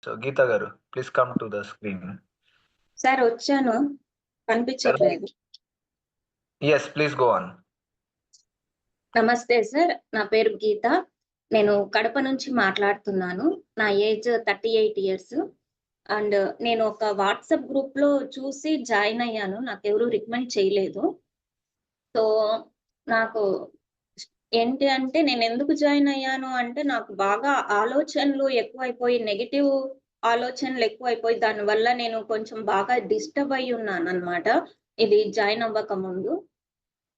So Geetha గారు, please come to the screen. Sir వచ్చాను, కనిపించట్లేదు. Yes, please go on. నమస్తే సార్, నా పేరు గీత. నేను కడప నుంచి మాట్లాడుతున్నాను. నా ఏజ్ 38 ఇయర్స్. అండ్ నేను ఒక వాట్సాప్ గ్రూప్ లో చూసి జాయిన్ అయ్యాను. నాకెవరు రికమెండ్ చేయలేదు. సో నాకు ఏంటి అంటే, నేను ఎందుకు జాయిన్ అయ్యాను అంటే, నాకు బాగా ఆలోచనలు ఎక్కువైపోయి, నెగటివ్ ఆలోచనలు ఎక్కువైపోయి, దానివల్ల నేను కొంచెం బాగా డిస్టర్బ్ అయ్యి ఉన్నాను అనమాట, ఇది జాయిన్ అవ్వక ముందు.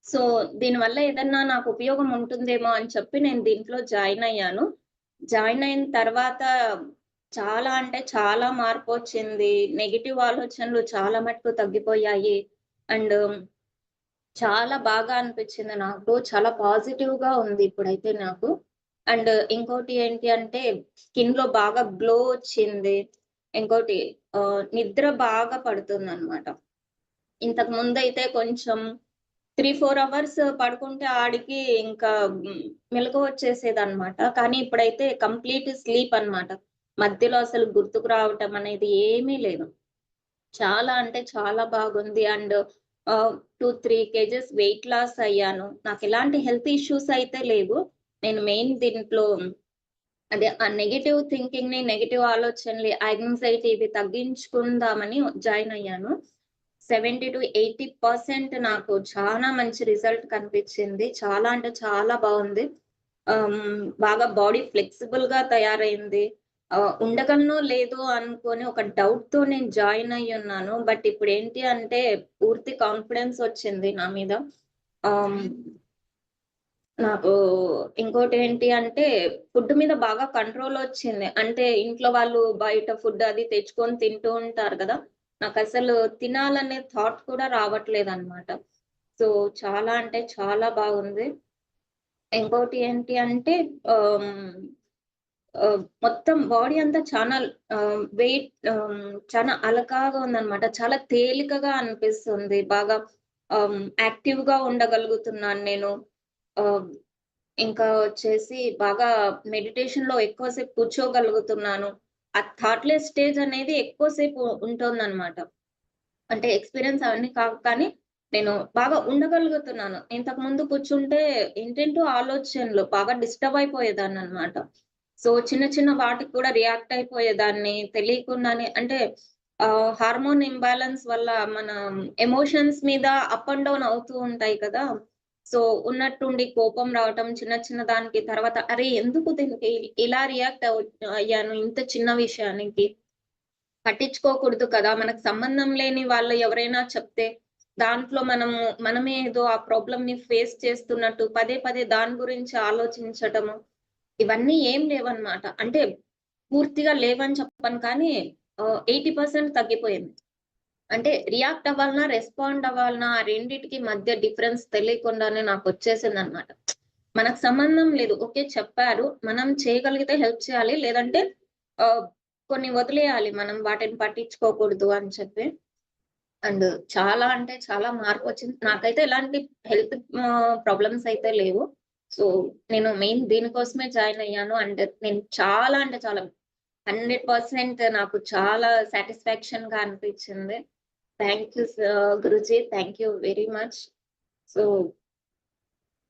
సో దీనివల్ల ఏదన్నా నాకు ఉపయోగం ఉంటుందేమో అని చెప్పి నేను దీంట్లో జాయిన్ అయ్యాను. జాయిన్ అయిన తర్వాత చాలా అంటే చాలా మార్పొచ్చింది. నెగెటివ్ ఆలోచనలు చాలా మటుకు తగ్గిపోయాయి. అండ్ చాలా బాగా అనిపించింది నాకు. చాలా పాజిటివ్‌గా ఉంది ఇప్పుడైతే నాకు. అండ్ ఇంకోటి ఏంటి అంటే, స్కిన్‌లో బాగా గ్లో వచ్చింది. ఇంకోటి నిద్ర బాగా పడుతుందనమాట. ఇంతకు ముందైతే కొంచెం 3, 4 అవర్స్ పడుకుంటే ఆడికి ఇంకా మెలుకువ వచ్చేసేదనమాట. కానీ ఇప్పుడైతే కంప్లీట్ స్లీప్ అన్నమాట. మధ్యలో అసలు గుర్తుకు రావటం అనేది ఏమీ లేదు. చాలా అంటే చాలా బాగుంది. అండ్ 2, 3 కేజెస్ వెయిట్ లాస్ అయ్యాను. నాకెలాంటి హెల్త్ ఇష్యూస్ అయితే లేవు. నేను మెయిన్ దీంట్లో అదే ఆ నెగెటివ్ థింకింగ్‌ని, నెగెటివ్ ఆలోచనలు, యాంగ్జైటీ ఇవి తగ్గించుకుందామని జాయిన్ అయ్యాను. 70-80% నాకు చాలా మంచి రిజల్ట్ కనిపించింది. చాలా అంటే చాలా బాగుంది. బాగా బాడీ ఫ్లెక్సిబుల్‌గా తయారైంది. ఉండగలనో లేదో అనుకోని ఒక డౌట్‌తో నేను జాయిన్ అయ్యున్నాను. బట్ ఇప్పుడేంటి అంటే, పూర్తి కాన్ఫిడెన్స్ వచ్చింది నా మీద. ఆహ్, నాకు ఇంకోటేంటి అంటే, ఫుడ్ మీద బాగా కంట్రోల్ వచ్చింది. అంటే ఇంట్లో వాళ్ళు బయట ఫుడ్ అది తెచ్చుకొని తింటూ ఉంటారు కదా! నాకసలు తినాలనే థాట్ కూడా రావట్లేదనమాట. సో చాలా అంటే చాలా బాగుంది. ఇంకోటి ఏంటి అంటే, ఆహ్, మొత్తం బాడీ అంతా చానా వెయిట్ చానా అలకాగా ఉందనమాట. చాలా తేలికగా అనిపిస్తుంది. బాగా యాక్టివ్‌గా ఉండగలుగుతున్నాను నేను. ఆహ్, ఇంకా వచ్చేసి బాగా మెడిటేషన్‌లో ఎక్కువ సేపు కూర్చోగలుగుతున్నాను. ఆ థాట్‌లెస్ స్టేజ్ అనేది ఎక్కువ సేపు ఉంటుందనమాట. అంటే ఎక్స్‌పీరియన్స్ అవన్నీ కావు కానీ, నేను బాగా ఉండగలుగుతున్నాను. ఇంతకుముందు కూర్చుంటే ఏంటేంటో ఆలోచనలు బాగా డిస్టర్బ్ అయిపోయేదాన్ననమాట. సో చిన్న చిన్న వాటికి కూడా రియాక్ట్ అయిపోయేదాన్ని తెలియకుండానే. అంటే హార్మోన్ ఇంబాలెన్స్ వల్ల మన ఎమోషన్స్ మీద అప్ అండ్ డౌన్ అవుతూ ఉంటాయి కదా! సో ఉన్నట్టుండి కోపం రావటం చిన్న చిన్న దానికి, తర్వాత అరే! ఎందుకు దీనికి ఇలా రియాక్ట్ అయ్యాను ఇంత చిన్న విషయానికి. పట్టించుకోకూడదు కదా! మనకు సంబంధం లేని వాళ్ళు ఎవరైనా చెప్తే, దాంట్లో మనమే ఏదో ఆ ప్రాబ్లమ్‌ని ఫేస్ చేస్తున్నట్టు పదే పదే దాని గురించి ఆలోచించటము, ఇవన్నీ ఏం లేవన్నమాట. అంటే పూర్తిగా లేవని చెప్పను కానీ 80% తగ్గిపోయింది. అంటే రియాక్ట్ అవ్వాలనా, రెస్పాండ్ అవ్వాలనా, ఆ రెండిటికి మధ్య డిఫరెన్స్ తెలియకుండానే నాకొచ్చేసిందన్నమాట. మనకు సంబంధం లేదు. ఓకే. చెప్పారు. మనం చేయగలిగితే హెల్ప్ చేయాలి. లేదంటే ఆహ్, కొన్ని వదిలేయాలి. మనం వాటిని పట్టించుకోకూడదు అని చెప్పి. అండ్ చాలా అంటే చాలా మార్పొచ్చింది. నాకైతే ఎలాంటి హెల్త్ ప్రాబ్లమ్స్ అయితే లేవు. సో నేను మెయిన్ దీనికోసమే జాయిన్ అయ్యాను. అండ్ నేను చాలా అంటే చాలా 100% నాకు చాలా సాటిస్ఫాక్షన్‌గా అనిపించింది. థాంక్ యూ గురూజీ. Thank you very much. So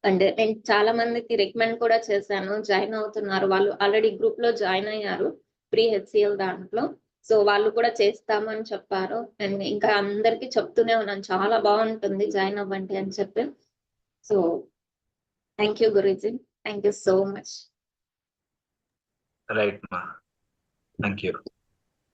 and నేను చాలా మందికి రికమెండ్ కూడా చేశాను. జాయిన్ అవుతున్నారు. వాళ్ళు ఆల్రెడీ గ్రూప్‌లో జాయిన్ అయ్యారు. ప్రీ హెచ్‌సీఎల్ దాంట్లో. సో వాళ్ళు కూడా చేస్తామని చెప్పారు. అండ్ ఇంకా అందరికి చెప్తూనే ఉన్నాను. చాలా బావుంటుంది జాయిన్ అవ్వండి అని చెప్పి. సో థాంక్ యూ గురూజీ. Thank you so much. Right మా. Thank you.